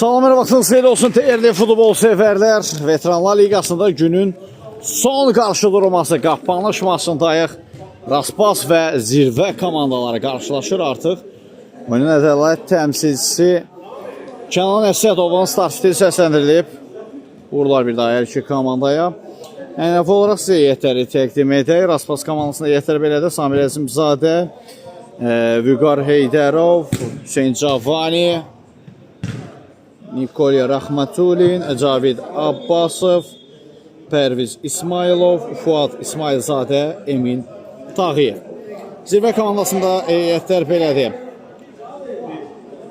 Salam, vaxtınız xeyir olsun değerli futbol severler. Veteranlar Liqasında günün son qarşı durması qapanışmasındayıq. Raspas və zirvə komandaları qarşılaşır artıq. Oyunun ədalət təmsilçisi Kənan Əsədovun start stili səsləndirilib. Uğurlar bir daha hər iki komandaya. NF olaraq sizə heyətləri təqdim edək. Raspas komandasında heyətləri belədir. Samir Əzimzadə, Vüqar Heydərov, Hüseyin Cavani, Nikolya Rahmatulin, Cavid Abbasov, Pərviz İsmailov, Fuad İsmailzadə, Emin Tağıyev. Zirvə komandasında heyətlər belədir.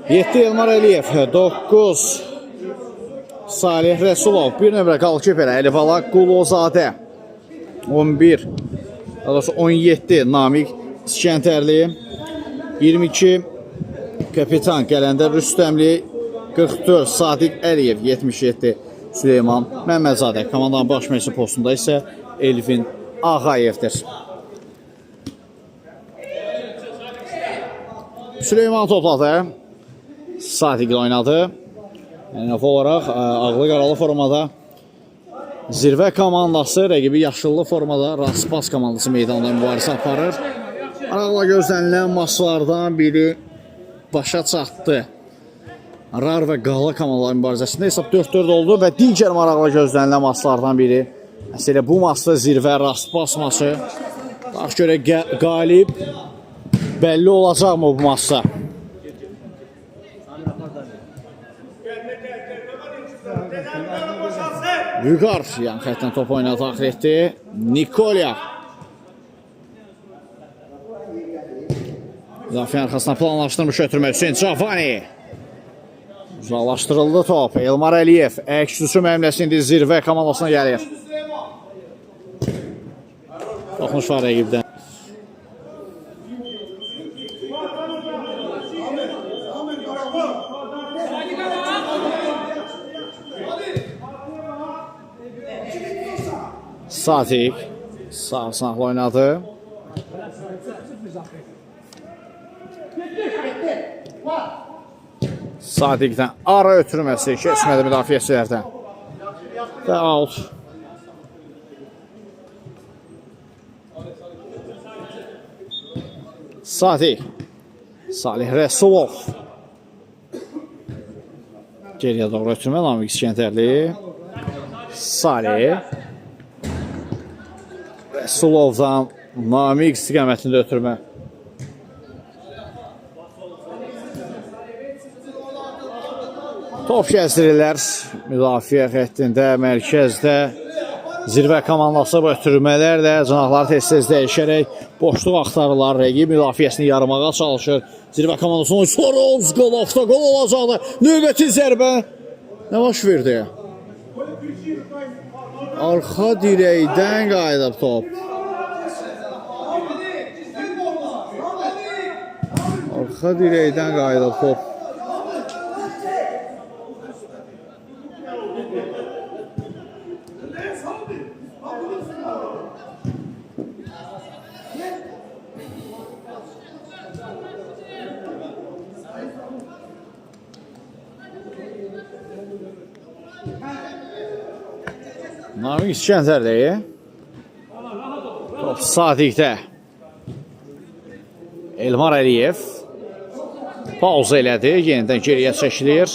7 Elmar Əliyev, 9 Salih Rəsulov, 1 nömrə qalkiper Əlibala Qulozadə, 11, daha doğrusu 17 Namiq İskəndərli, 22 Kapitan Qələndər Rüstəmli, 44 Sadiq Əliyev, 77 Süleyman Məmmədzadə. Komandanın baş məşqçi postunda isə Elvin Ağayevdir. Süleyman topladı. Sadiq oynadı. NF olaraq ağlı qaralı formada zirvə komandası rəqibi yaşıllı formada Raspas komandası meydanda mübarizə aparır. Araqla gözlənilən maçlardan biri başa çatdı. Rar və Qala komandaları mübarizəsində hesab 4-4 oldu və digər maraqla gözlənilən maçlardan biri. Məsələ bu maçda zirvə Raspas maçı. Bax görə qalib bəlli olacaqmı bu maçda? Vüqar yan xətdən top oyuna daxil etdi. Nikolya müdafiə arxasına planlaşdırmış ötürmək Hüseyin Cavani. Uzaqlaşdırıldı top. Elmar Əliyev əks-üsü məmləsində zirvə komandasına gəlir. Toxunuş var rəqibdən. Sadiq sağ sınaqla oynadı. Sadiqdən ara ötürməsi keçmədi müdafiəçilərdən. Və out. Sadiq. Salih Rəsulov. Geriyə doğru ötürmə Namiq İskəndərli. Salih. Rəsulovdan Namiq istiqamətində ötürmə. Top gəzdirirlər müdafiə xəttində, mərkəzdə zirvə komandası bu ötürmələrlə cınaqları tez-tez dəyişərək boşluq axtarırlar. Rəqib müdafiəsini yarımağa çalışır. Zirvə komandasının Soros qolafda qol olacaqdı. Növbəti zərbə nə baş verdi? Arxa dirəkdən qayıdıb top. Arxa dirəkdən qayıdıb top. Namiq İskəndərli. Top Sadiqdə. Elmar Əliyev. Pauza elədi. Yenidən geriyə çəkilir.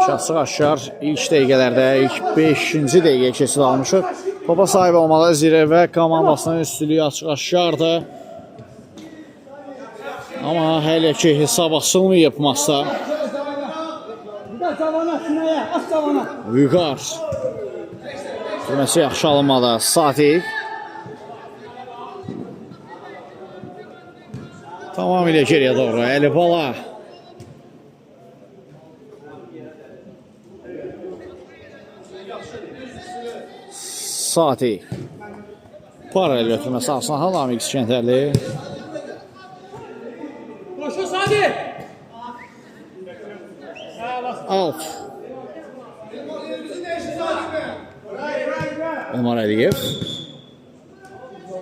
Şahsıq aşkar ilk dəqiqələrdə, ilk 5-ci dəqiqə keçid almışıq. Topa sahib olmalı zirvə komandasının üstünlüyü açıq aşkardır. Amma hələ ki hesab açılmayıb maçda. Vüqar. Sürməsi yaxşı alınmadı. Sadiq. Tamamilə geriyə doğru. Əlibala. Sadiq. Paralel ötürməsi alsın. Namiq İskəndərli. Out. Elmar Əliyev.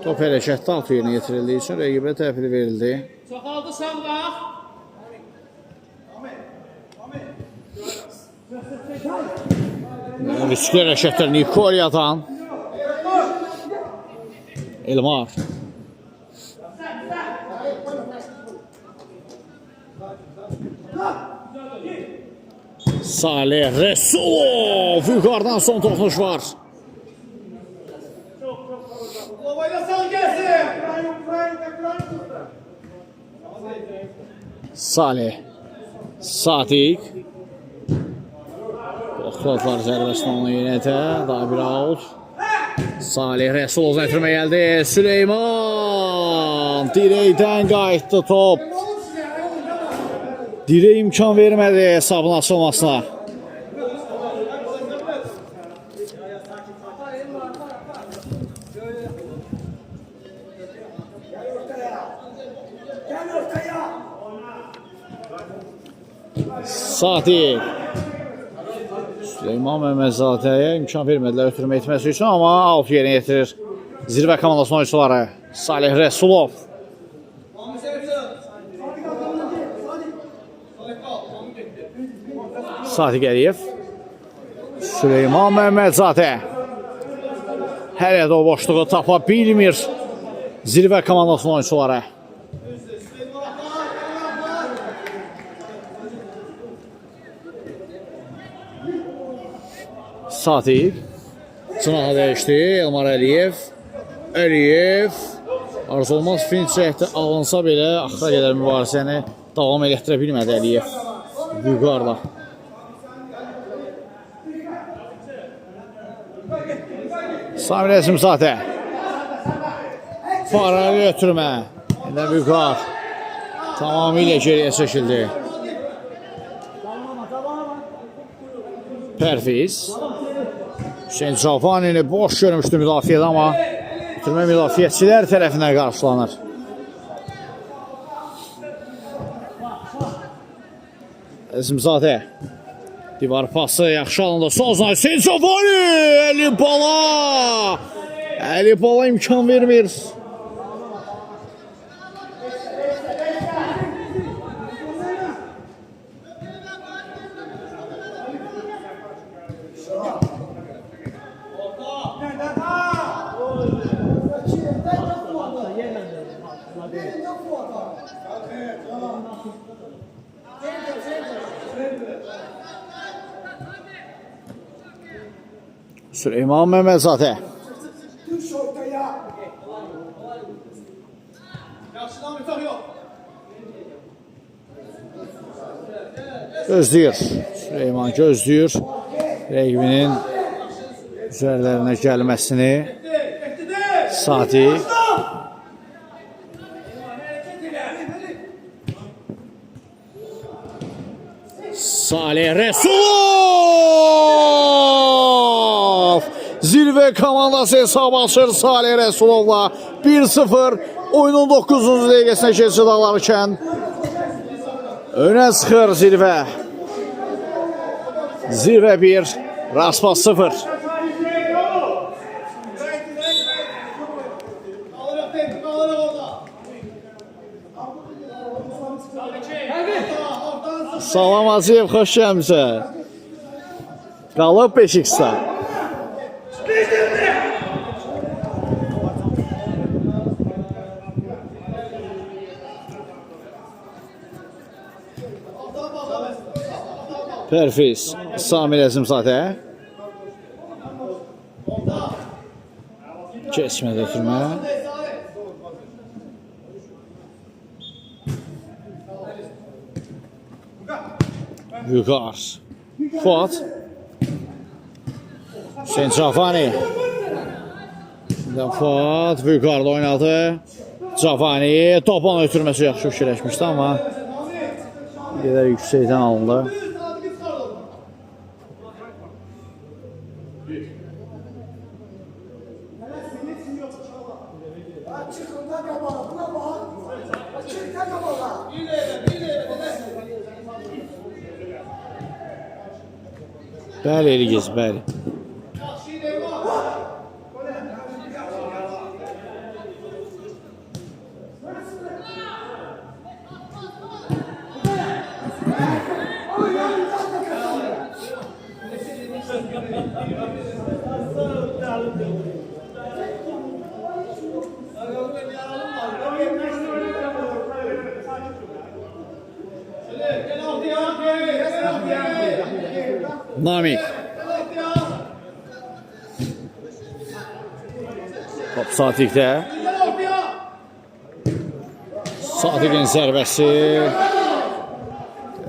Top hərəkətdə alt yerinə yetirildiyi üçün rəqibə təhvil verildi. Çox aldı sağ bax. Riskli hərəkətlər Nikolyadan. Elmar. Salih Resulov. Yukarıdan son toxunuş var. Salih. Sadik. Blokladılar zərbəsini onu yönətə. Daha bir out. Salih Resulov'dan ötürmə gəldi. Süleyman. Dirəkdən qayıtdı top. Dirək imkan vermədi hesabın açılmasına. Sadik. Süleyman Məmmədzadəyə imkan vermədilər ötürmə etməsi üçün, amma out yerinə yetirir zirvə komandasının oyuncuları. Salih Resulov. Sadik Əliyev. Süleyman Məmmədzadə. Hələ də o boşluğu tapa bilmir zirvə komandasının oyuncuları. Sadik. Sınağı dəyişdi. Elmar Əliyev. Əliyev. Arzu olmaz finish cəhdi alınsa belə axıra qədər mübarizəni davam elətdirə bilmədi Əliyev. Yuqarda. Samir Əzimzadə. Paralel ötürmə. Yine Vüqar. Tamamilə geriyə çəkildi. Pərviz. Hüseyin Cavanini boş görmüşdü müdafiədə, amma ötürmə müdafiəçilər tərəfindən qarşılanır. Əzimzadə. Divar pası yaxşı alındı. Sozdan Hüseyin Cavani. Əli Bala. Əli Bala imkan vermir. Süleyman Məmmədzadə. Gözləyir. Süleyman gözləyir rəqibinin üzərlərinə gəlməsini. Sadik. Salih Resulov. Zirvə komandası hesab açır Salih Resulovla. 1-0 oyunun 9-cu dəqiqəsinə keçid alarkən önə çıxır zirvə. Zirvə 1, Raspas 0. Salam Aziyev, xoş gəlmişsən. Qalıb Beşiktaşda. Pərviz, Samir Əzimzadə. Keçmədə ötürmə. Vüqar. Fuat. Hüseyin Cavani. Fuat Vüqar'da oynadı. Cavani. Topan ötürməsi yaxşı fikirləşmişdi, amma bir qədər yüksəkdən alındı. Bəli, Eligiz, bəli. Namik. Top Satik'də. Satik'in zərbəsi.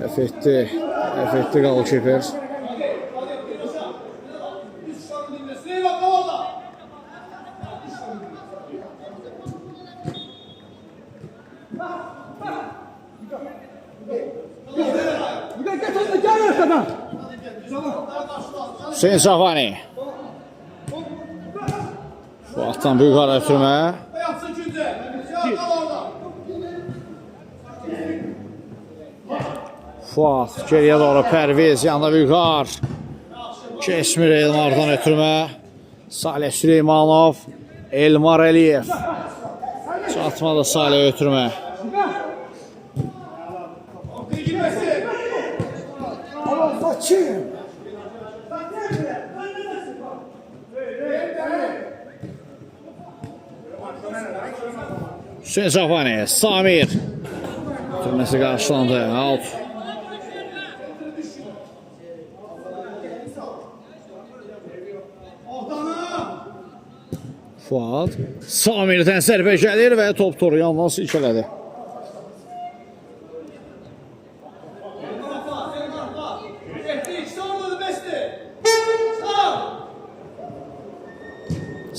Effekti goalkeeper. Hüseyin Şahvani. Fuatdan büyük ara ötürmə. Fuat geriyə doğru Pərviz, yanında Vüqar. Kesmir Elmardan ötürmə. Salih Süleymanov, Elmar Əliyev. Çatmadı Salih ötürmə. Hüseyin Şahvani, Samir. Türməsi qarşılandı, out. Fuat. Samir'dən zərbə gəlir və top toru yalnız ikələdi.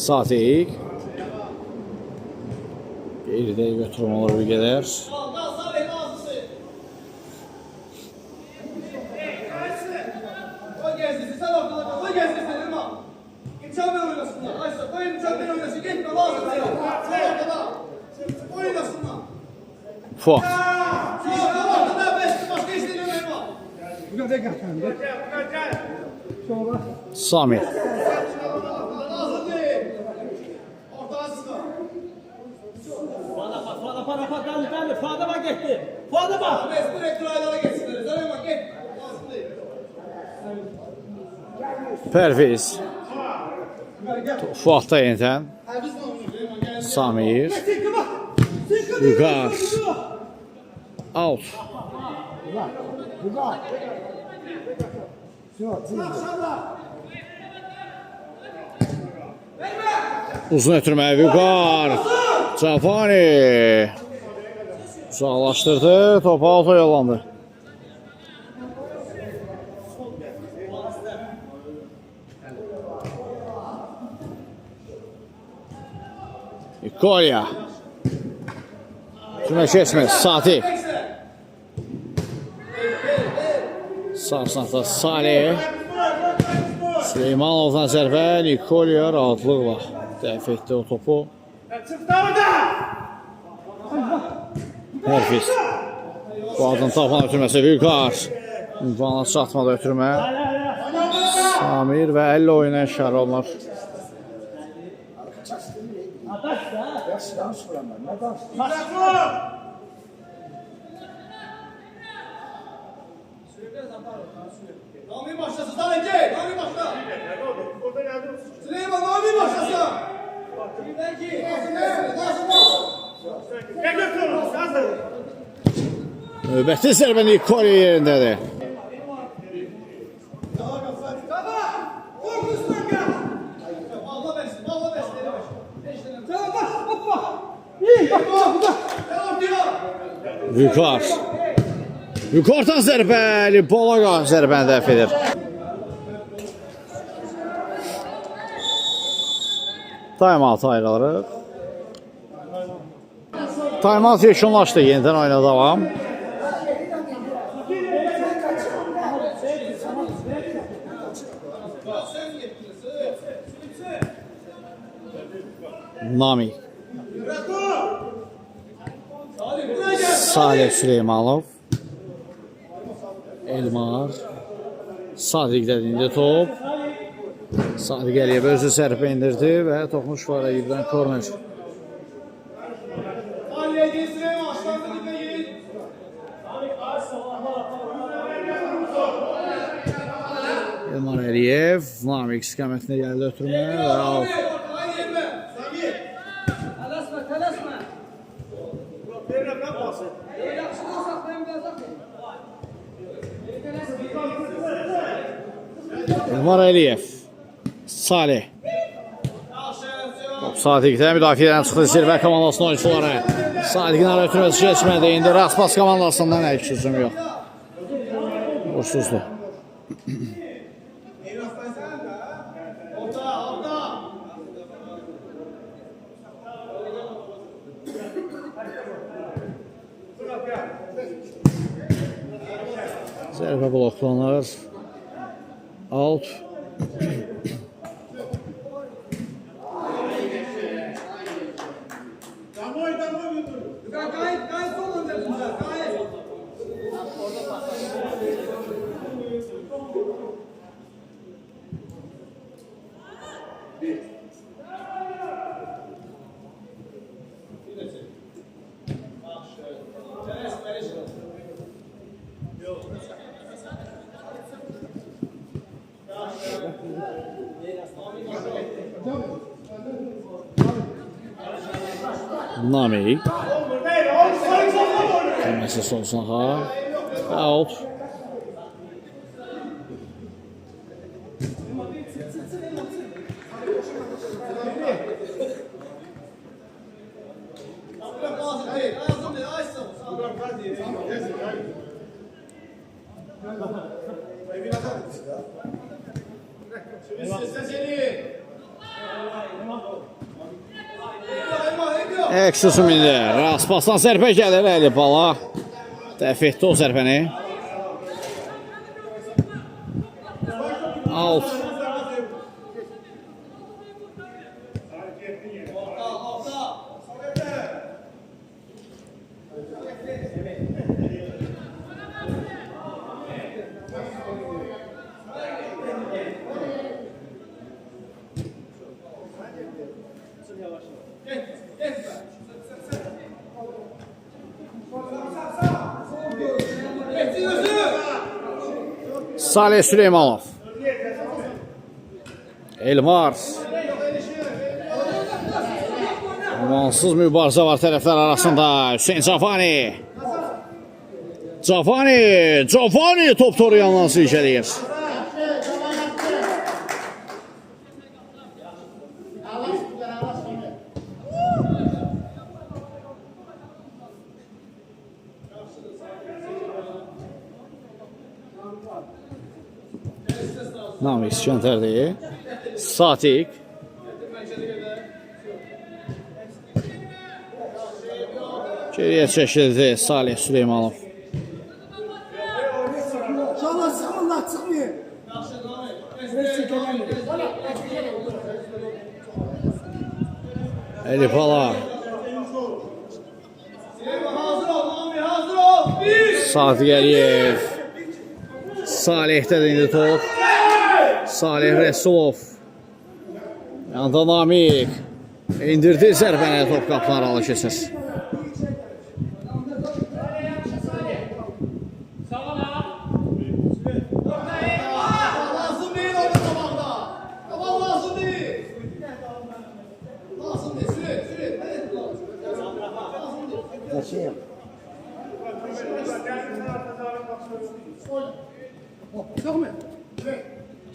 Satik. Geridə götürüm olur bir qədər. Fuat. Samir. Fuada bak gitti. Fuada bak. Pərviz. Fuatda yenidən. Samir. Vüqar. Out. Uzun ötürmə Vüqar. Şahvani. Uzaqlaşdırdı, topu alta yollandı. Kolya. Tümə keçmir, Satik. Sarsaqda Salih. Süleymanovdan zərbə, Nikolya rahatlıqla dəf etdi o topu. Pərviz. Bu adın tapan ötürməsi Vüqar. Ünvana çatmadı ötürmə. Samir və 50 oyuna şər olunur. Nami başlasın, sana gel, Nami başla. Süleyman, Nami başlasın. Növbəti zərbə Nikolya yerindədir. Vüqar. Vüqardan zərbəli, Bolaqa zərbəni dəf edir. Time-out ayrılırıq. Time-out yekunlaşdı, yenidən oyuna davam. Nami. Salih Süleymanov. Elmar. Sadik dediğinde top. Sadik Əliyev özü sərfə indirdi və toxunuş var Əyyubdan korner. Elmar Əliyev, Namik istiqamətində gəldi ötürmə və out. Tələsmə. Elmar Əliyev, Salih. Sadiqdə müdafiədən çıxdı zirvə komandasının oyuncuları. Sadiqin ara ötürməsi keçmədi. İndi Raspas komandasından heç hücum yox. Uğursuzdur. Zərbə bloklanır. Out. Namik. Kəlməsi sol sınağa. Out. Eksusum indi. Raspasdan zərbə gəlir Əlibala. Dəf etdi o zərbəni. Out. Salih Süleymanov. Elmar. Amansız mübarizə var tərəflər arasında. Hüseyin Cafani. Cafani top toru yandan silkələyir. Namik göndərdi. Sadiq. Geriyə çəkildi Salih Süleymanov. Şala sıxmırlar, çıxmayın. Əlibala. Sadiq Əliyev. Salih'də indi top. Salih Rəsulov. Yanda Namik. İndirdi zərbəni, top qapını aralı keçir.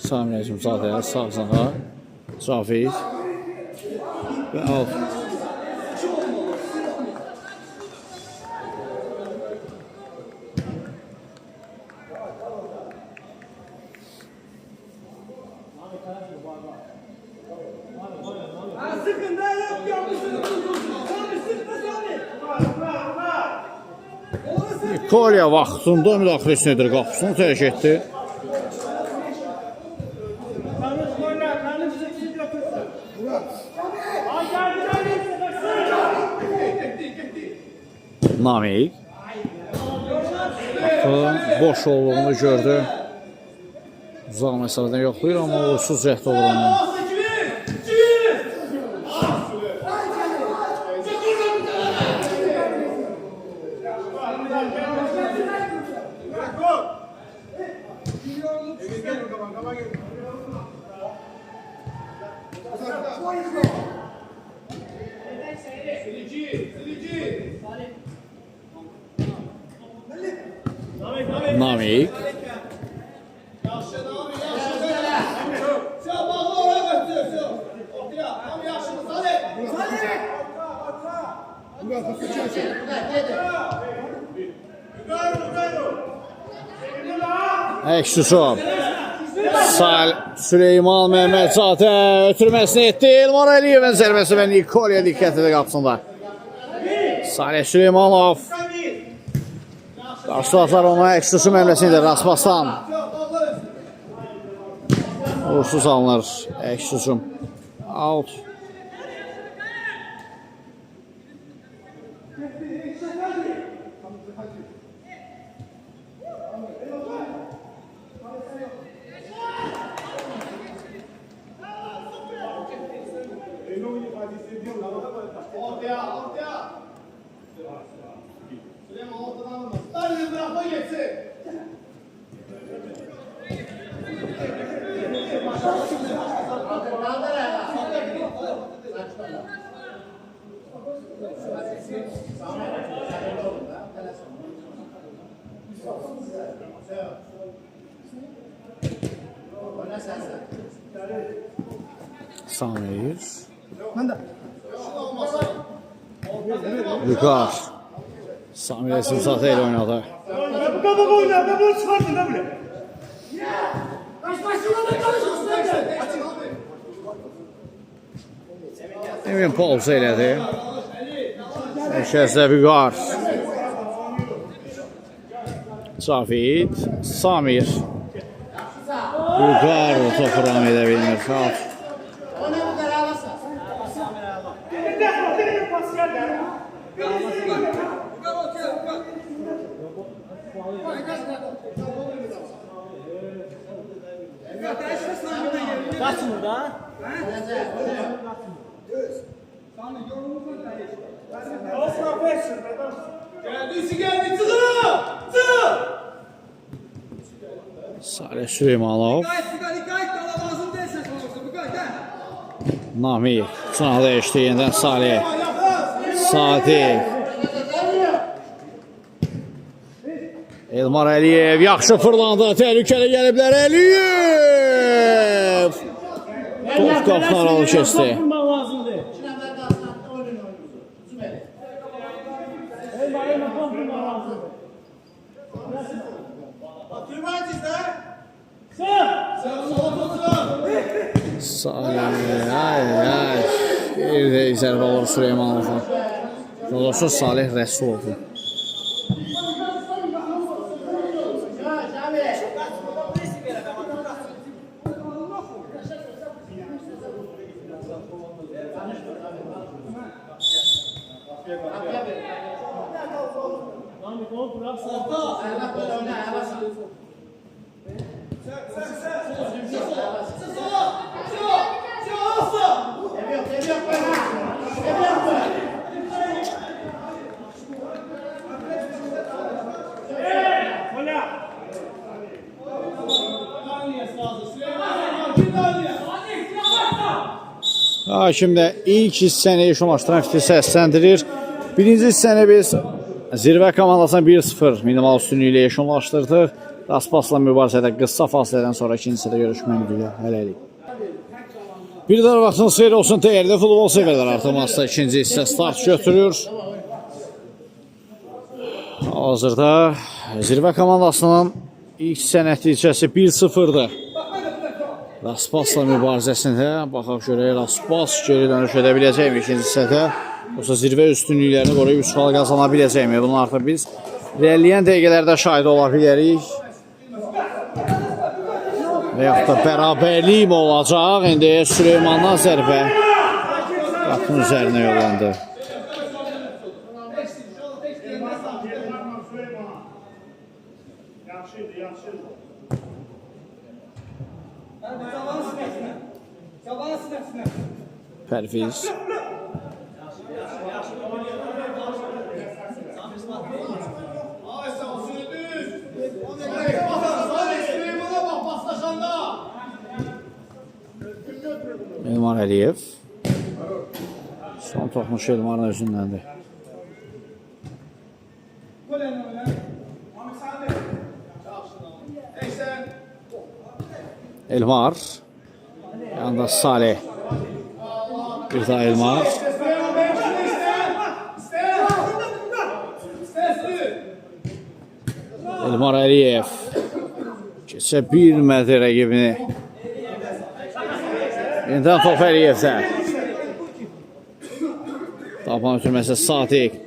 Sami Nəcimzadə sağ sınağa. Cavid. Və out. Kolya vaxtında müdaxiləsi nedir? Qapısını tərk etdi. Namik. Boş olduğunu gördü. Uzaq məsələdən yoxlayır, amma uğursuz cəhd olur onun. Namik. Yaxşı, Nami, yaxşı. Sen bağlı oraya götürüyorsun. Ortaya, Nami yaxşı. Eksusov. Süleyman Məhmədzadə ötürməsini etdi. Elmar Əliyevin zərbəsi və Nikolya diqqətli qapısında. Salih Süleymanov. Qarşılaşlar ona Eksusu məmləsində Raspasdan. Uğursuz alınır Eksusum. Out. Ortaya. Süleyman ortadan alınmaz. Darıyı bırakma geçsin. Samir. Vüqar. Samir Esilzatə ilə oynadı. Bu kabuk oynar, ben bunu çıkartın da bile. Emin Polsa elədi. Əşəzdə Vüqar. Cafid. Samir. Vüqar topu ram edə bilmir. Kaçmır da? Geldi. Çıkın! Salih Süleymanov. Nami. Sınavda eşdi yenidən Salih. Sadiq. Elmar Əliyev yaxşı fırlandı. Təhlükəli gəliblər Əliyev. Top qapını aralı keçdi. Salih. Bir də zərbə olur Süleymanovun. Doğrusu Salih Rəsulovun. Hakim də ilk hissəni yekunlaşdıran fiti səsləndirir. Birinci hissəni biz zirvə komandasına 1-0 minimal üstünlüyü ilə yekunlaşdırdıq. Raspasla mübarizədə qısa fasilədən sonra ikinci hissədə görüşmək ümidi hələlik. Bir daha vaxtın xeyir olsun dəyərli futbol severlər. Artıq masada ikinci hissə start götürür. Hazırda zirvə komandasının ilk hissə nəticəsi 1-0'dır. Raspasla mübarizəsində baxaq görək, Raspas geri dönüş edə biləcəkmi ikinci hissədə? Yoxsa zirvə üstünlüklərini qoruyub 3 xal qazana biləcəkmi? Bunu artıq biz irəliləyən dəqiqələrdə şahid ola bilərik. Və yaxud da bərabərlik mi olacaq? İndi Süleymandan zərbə qapının üzərinə yollandı. Pərviz. Süleyman'a bak paslaşanda. Elmar Əliyev. Son toxunuş Elmarın özündəndir. Elmar. Yanında Salih. Bir daha Elmar. Elmar Əliyev. Keçə bilmədi rəqibini. Yenidən top Əliyevdə. Tapan ötürməsi Sadiq.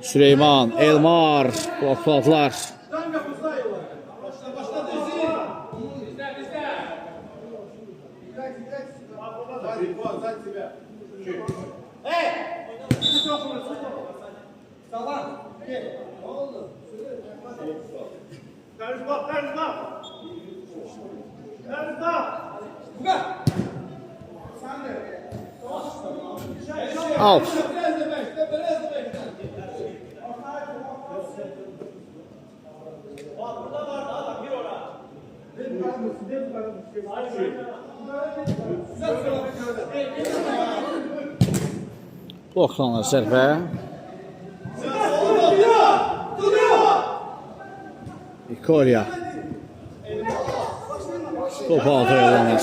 Süleyman, Elmar. Blokladılar. Out. Bloklanır zərbə. İkolya. Top altı yollanır.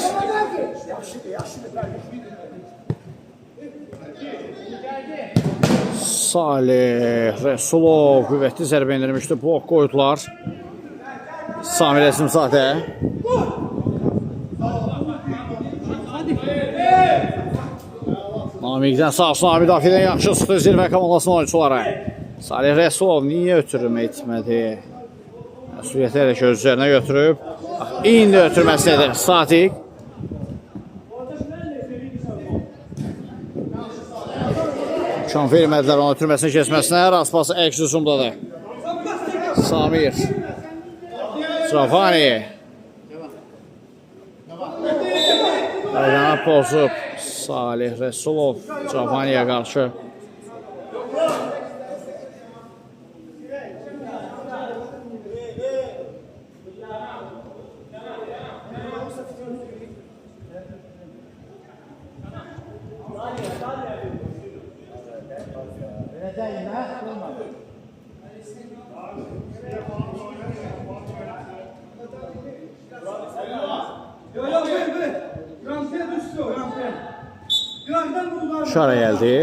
Salih Rəsulov qüvvətli zərbə indirmişdi. Blok qoydular. Samir Əzimzadə. Namikdən sağ olsun, müdafiədən yaxşı çıxdı zirvə komandasının oyuncuları. Salih Rəsulov niyə ötürüm etmədi? Məsuliyyəti elə ki, öz üzərinə götürüb. İndi ötürməsidir Sadiq. İmkan vermədilər onun ötürməsini keçməsinə. Raspası əks hücumdadır. Samir. Cavani. Ayağına pozub. Salih Rəsulov Cavaniyə qarşı. Şara gəldi.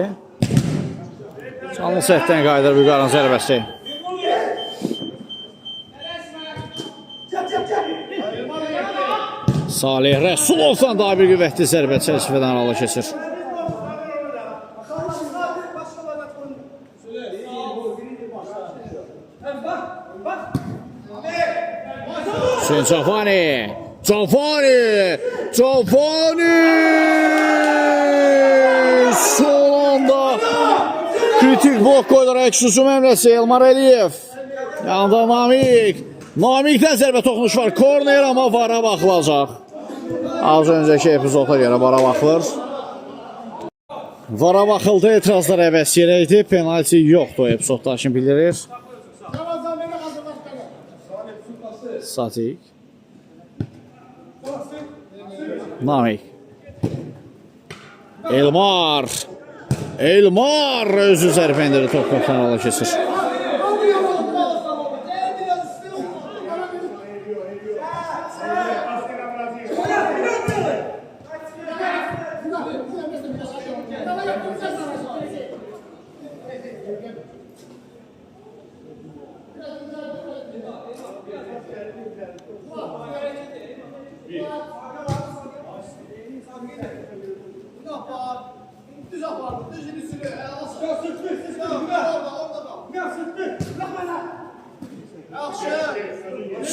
Canlı səhətdən qayıdır Büqarın zərbəsi. Salih Rəsulovdan daha bir qüvvətli zərbə çərçivədən aralı keçir. Hüseyin Cavani. Son anda kritik blok qoydur əks hücum əmrəsi Elmar Əliyev. Yanında Namik. Namikdən zərbə toxunuş var. Korner amma vara baxılacaq. Az öncəki epizodda görə vara baxılır. Vara baxıldı, etirazlar əvəz yerə idi. Penalti yoxdur epizodda kimi bilirir. Sadiq. Namik. Elmar özü zərbə indirdi, top qapıdan ala keçir.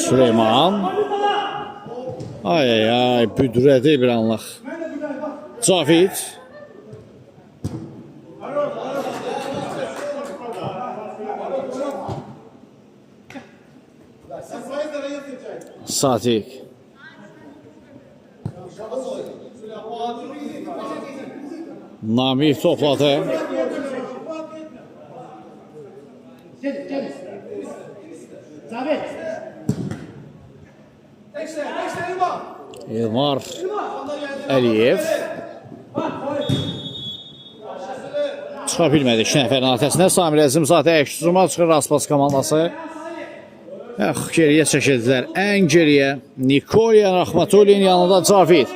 Süleyman. Ay, büdrədi bir anlıq. Cavid. Sadiq. Namik topladı. Elmar Əliyev. çıxa bilmədi 2 nəfərin arxasında. Samir Əzimzadə əks-hücuma çıxır Raspas komandası. Geriyə çəkildilər. Ən geriyə Nikolya Rahmatulin, yanında Cavid.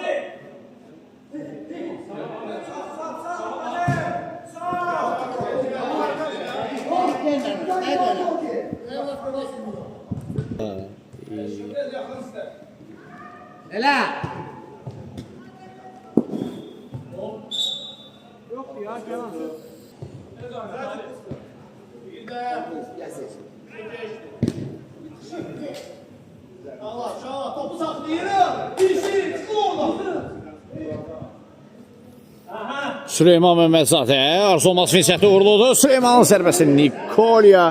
Elə. Allah şah topu saklayırım. Bir çıkın oradan. Süleyman Məhəmmədzadə arzu olmaz fürsəti uğurludur. Süleymanın zərbəsi Nikolya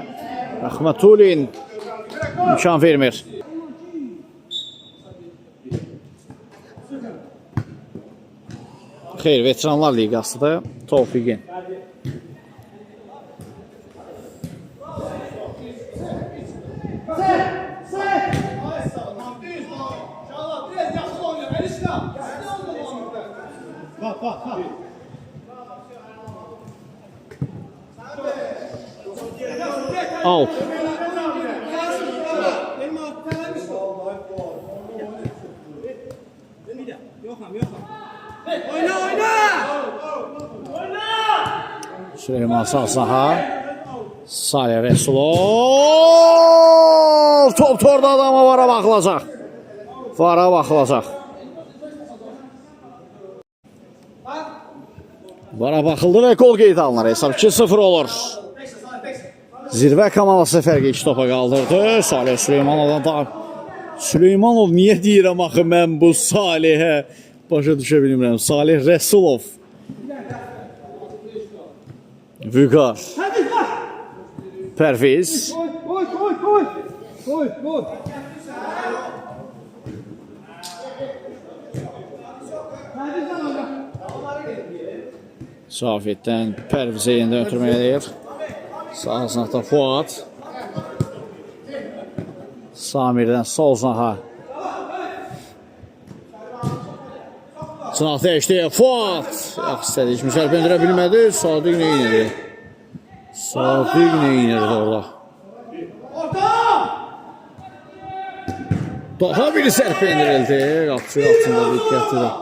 Rahmatulin imkan vermir. Xeyr, Veteranlar Liqasıdır. Tevfiqin. Out. Süleyman Sağsaha. Salih Rəsulov. Top torda adama vara baxılacaq. Vara baxılacaq. Vara baxıldı və gol qeydə alınır. Hesab 2-0 olur. Zirvə komandası fərqi 2 topa qaldırdı. Salih Süleymanovdan da... Süleymanov niyə deyirəm axı mən bu Salihə? Başa düşə bilmirəm. Salih Rəsulov. Vüqar. Pərviz. Safiyetdən Pərvizə yenidən ötürmək edir. Sağ sınaqda Fuad. Samirdən sol sınaqda. Sınaq dəyişdi. Fuad. Yaxşı istədi. Heç müsəlbə endirə bilmədi. Sadiq nə inirdi? Sadiq nə inirdi orada? Daha biri sərpə indirildi. Qapçı altında diqqətlidir.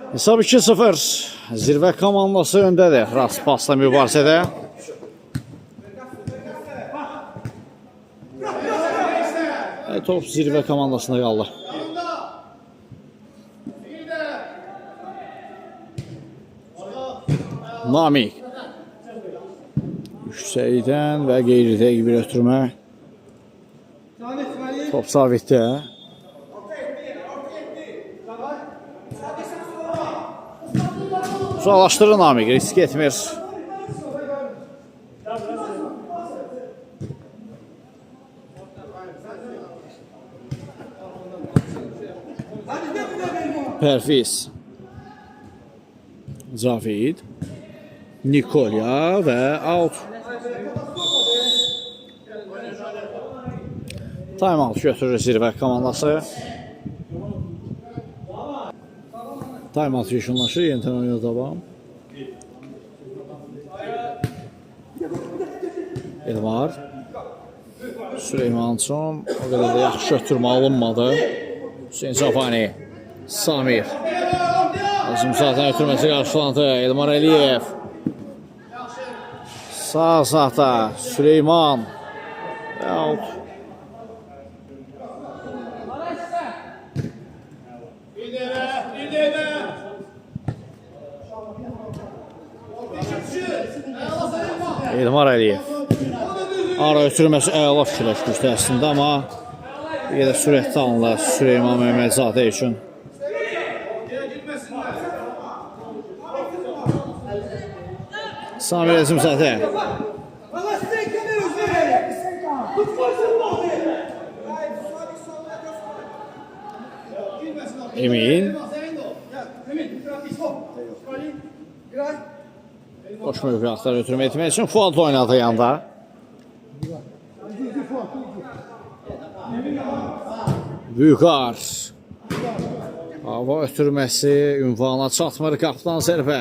Hesab 2-0. Zirvə komandası öndədir. Raspasla mübarizədə. Top zirvə komandasında qaldı. Namik. Yüksəkdən və qeyri-dəqiq bir ötürmə. Top Savitdə. Uzaqlaşdırır Namik, risk etmir. Pərviz. Cavid. Nikolya və out. Time out götürür zirvə komandası. Time out yekunlaşır, yenidən oyuna davam. Elmar. Süleymançon. O qədər də yaxşı götürmə alınmadı. Hüseyin Cafani. Samir. Azimzadən ötürməsi qarşılandı. Elmar Əliyev. Sağ sahda Süleyman. Out. Elmar Əliyev. Ara ötürməsi əla fikirləşmişdi əslində, amma bir də sürətli alınlar Süleyman Məhəmmədzadə üçün. Samir Əzimzadə. Emin. Boş mövqeatlar ötürmə etmək üçün Fuadla oynadı yanda. Vüqar. Hava ötürməsi ünvana çatmır, qapıdan zərbə.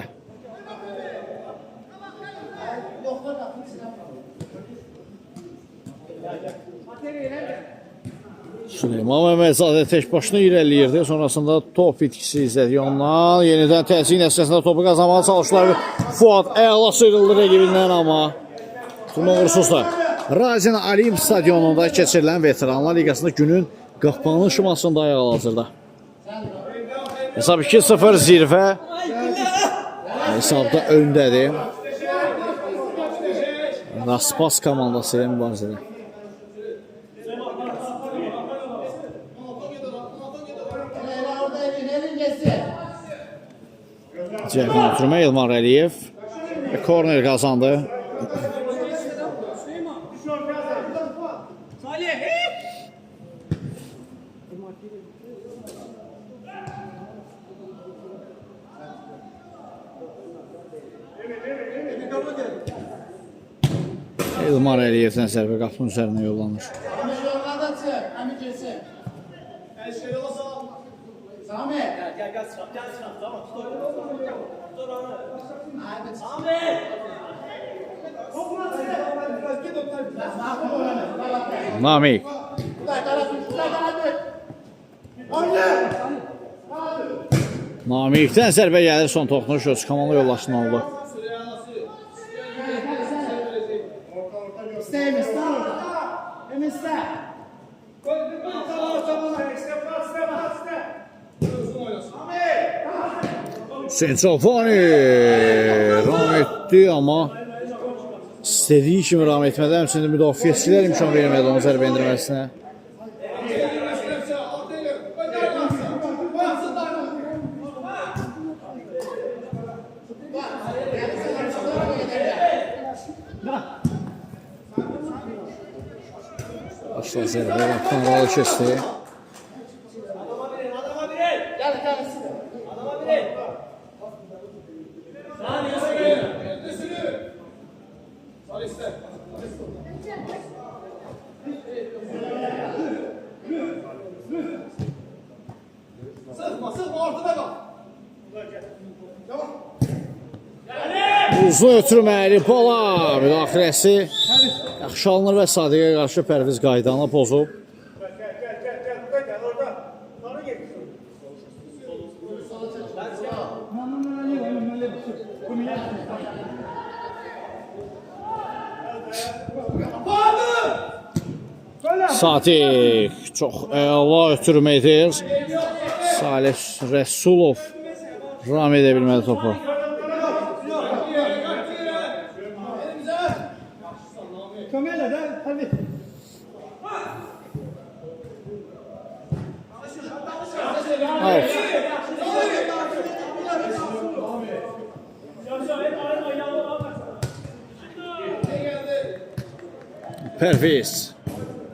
Süleyman Məmədzadə tək başına irəliyirdi. Sonrasında top itkisi izlədi ondan. Yenidən təzyiq nəticəsində topu qazanmağa çalışdılar. Fuad əla sıyrıldı rəqibindən amma tutma uğursuzdur. Razin Aliyev stadionunda keçirilən Veteranlar Liqasında günün qapanışmasında ayağa hazırda. Hesab 2-0 zirvə. Hesabda öndədir. Raspas komandası mübarizədə. Cəhqan oturma İlmar Əliyev korner qazandı. İlmar Əliyevdən zərbə qapının üzərinə yollanır. Namik. Namikdən zərbə gəlir, son toxunuş öz komanlı yollaşından oldu. Sençafani ram etdi, amma istədiyi kimi ram etmədə həmçində müdafiəçilər imkan vermədi onun zərbə indirməsinə. Başla zərbə, Kanralı kəsdi. Uzun ötürməli Pola müdaxiləsi yaxşı alınır və Sadiqə qarşı Pərviz qaydanı pozub. Sadiq çox əla ötürməkdir. Salih Rəsulov ram edə bilmədi topu. Pərviz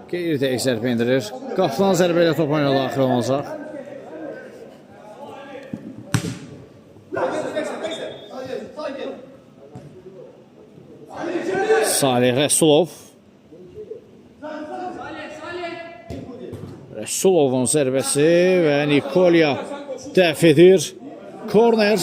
qeyri-dəqiq zərbə indirir. Qapıdan zərbə ilə top oyuna daxil olacaq. Salih Rəsulov. Rəsulovun zərbəsi və Nikolya dəf edir. Korner.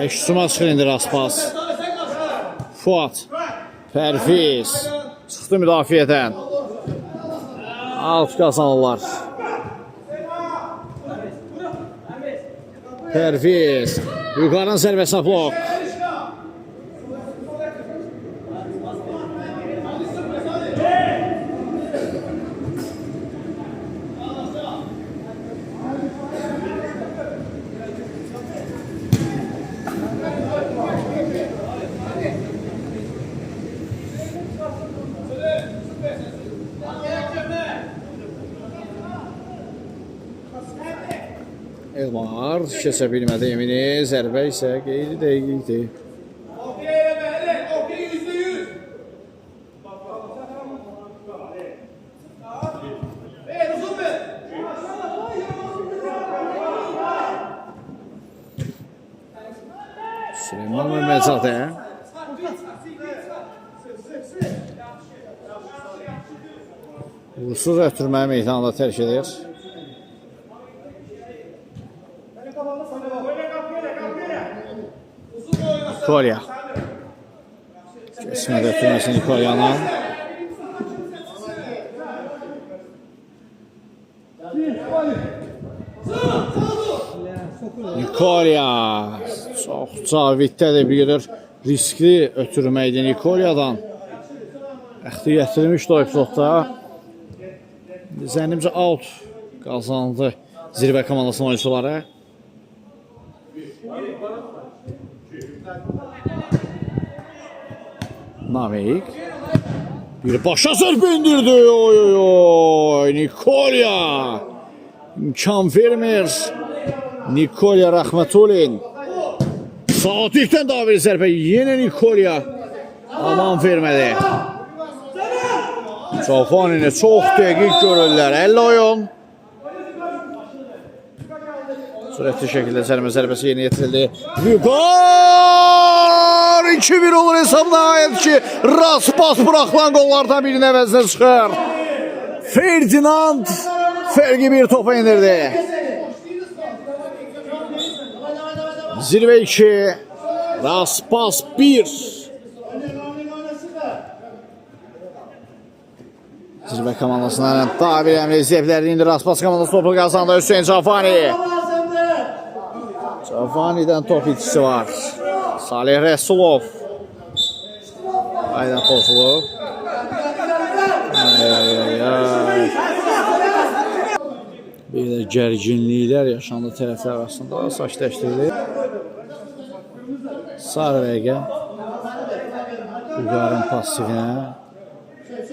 Əksuma çıxır indi Raspas. Fuad. Pərviz. Çıxdı müdafiədən. Alt qazanırlar. Pərviz. Yuqarın zərbəsinə blok. Elmar keçə bilmədi Emini, zərbə isə qeyri-dəqiq idi. Süleyman Mehmetzadə. Uğursuz ötürməyi meydanında tərk edir. Nikolya. Kesmədə ötürməsi Nikolyanın. Nikolya. Çox Caviddə də bir qədər riskli ötürməkdir Nikolyadan. Əxti gətirilmişdi o epizodda. Zənnimcə out qazandı zirvə komandasının oyuncuları. Namik. Bir başa sörp indirdi. Oy oy oy. Nikolya. İmkan vermir. Nikolya Rəhmətulin. Saatlikdən daha bir zərbə. Yenə Nikolya. Aman vermədi. Cafanini çox dəqiq görürlər. 50 oyun. Sürətli şəkildə zərbəsi yeni yetirildi. Vüqar! 2-1 olur hesabına ayet ki Raspas bırakılan qollardan birinin əvəzinə çıxır. Ferdinand fərqi bir topa indirdi. Zirvə 2, Raspas 1. Zirvə komandasından daha bir əmri zevklərini indi Raspas komandası topu qazandı. Hüseyin Cafani. Cafani'dən top itkisi var. Salih Rəsulov. Aydan pozulub. Bir də gərginliklər yaşandı tərəflər arasında. Saç dəşdirilir. Sarı rəqə. Vüqarın pasifinə.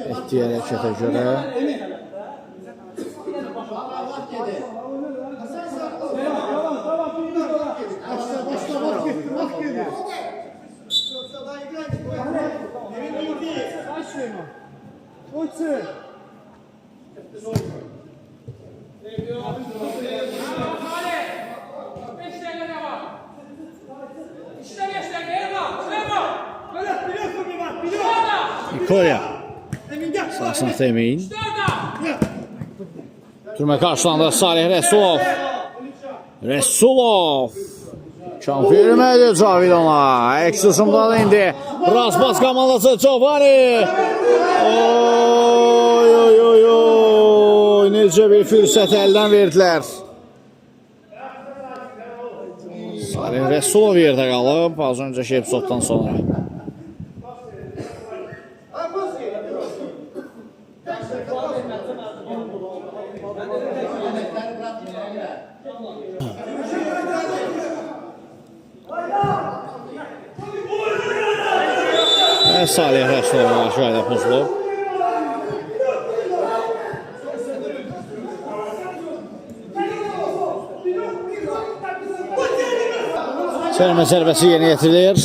Etdiyi hərəkətə görə. Nikolya. Sağsın Temin. Türmə qarşılandı Salih Rəsulov. Rəsulov. Can vermədi Cavid ona. Eksisumda da indi. Raspas komandası Cavani. Oy oy oy oy. Necə bir fürsət əldən verdilər. Salih Rəsulov yerdə qalıb. Az öncəki epizoddan sonra. Salih Rəsulov şöyle pozulub. Sərmə zərbəsi yeni yetirilir.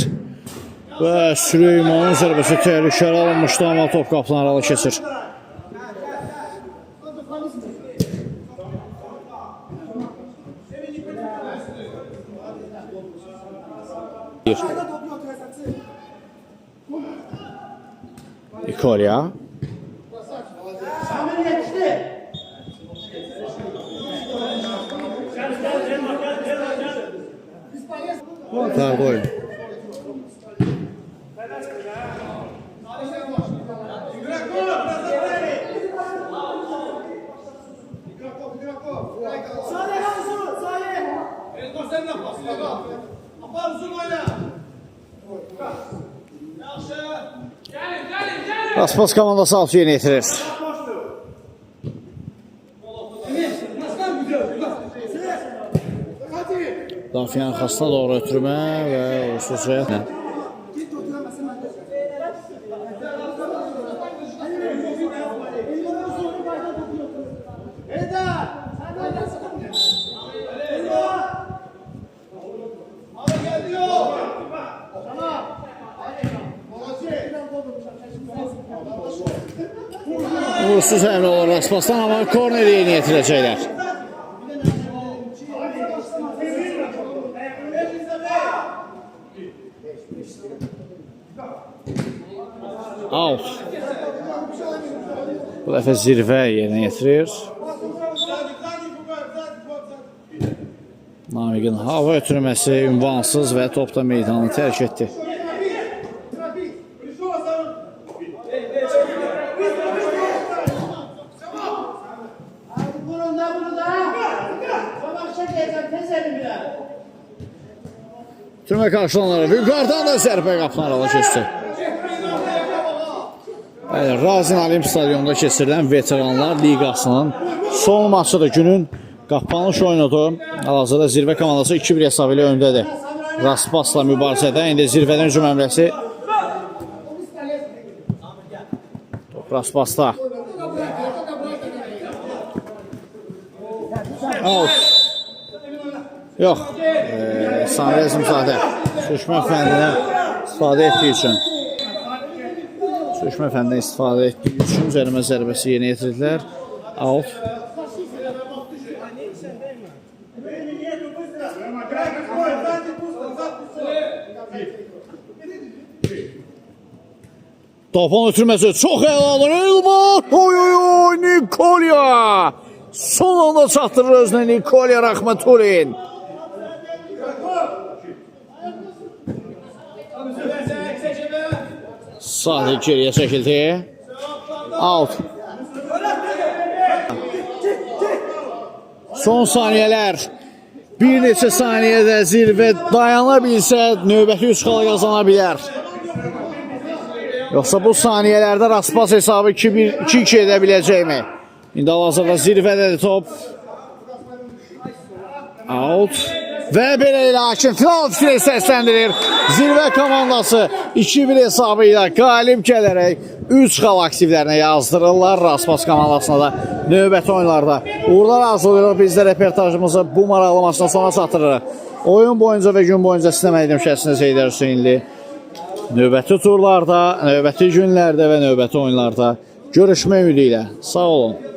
Və Süleymanın zərbəsi təhlükəli alınmışdı, amma top qapıdan aralı keçir. Nikolya. Darda oyun. Raspas komandası 6 yeni yetirir. Dafiyan xasına doğru ötürmə və uğursuzluq. Uğursuz əmri olur Raspasdan, amma korneri yeni yetirəcəklər. Out. Bu dəfə zirvə yerinə yetirir. Namiqin hava ötürməsi ünvansız və topda meydanı tərk etdi. Türmə qarşılanları yuqarıdan da zərbə qapılarla keçdi. Razin Alim stadionunda keçirilən Veteranlar Liqasının son maçıdır. Günün qapanış oyunudur. Hal-hazırda zirvə komandası 2-1 hesabı ilə öndədir. Raspasla mübarizədə indi zirvədən hücum əmrəsi. Top Raspasda. Out. Yox. Sami Rəzimzadə sürüşmə fəndinə istifadə etdiyi üçün cərimə zərbəsi yerinə yetirdilər. Out. Topun ötürməsi çox əladır. Elman! Oy, Nikolya! Son anda çatdırır özünə Nikolya Rəhmətulin. Sadiq geriyə çəkildi. Out. Son saniyələr. Bir neçə saniyədə zirvə dayana bilsə növbəti 3 xal qazana bilər. Yoxsa bu saniyələrdə Raspas hesabı 2-2 edə biləcəkmi? İndi hal-hazırda zirvədədir top. Out. Və belə ilə hakim final fikri səsləndirir. Zirvə komandası 2-1 hesabı ilə qalib gələrək 3 xal aktivlərinə yazdırırlar. Raspas komandasına da növbəti oyunlarda uğurlar arzulayırıq. Biz də reportajımızı bu maraqlı maçdan sonra çatdırırıq. Oyun boyunca və gün boyunca sizə mənim şəxsiniz Heydər Hüseynli. Növbəti turlarda, növbəti günlərdə və növbəti oyunlarda görüşmək ümidi ilə. Sağ olun.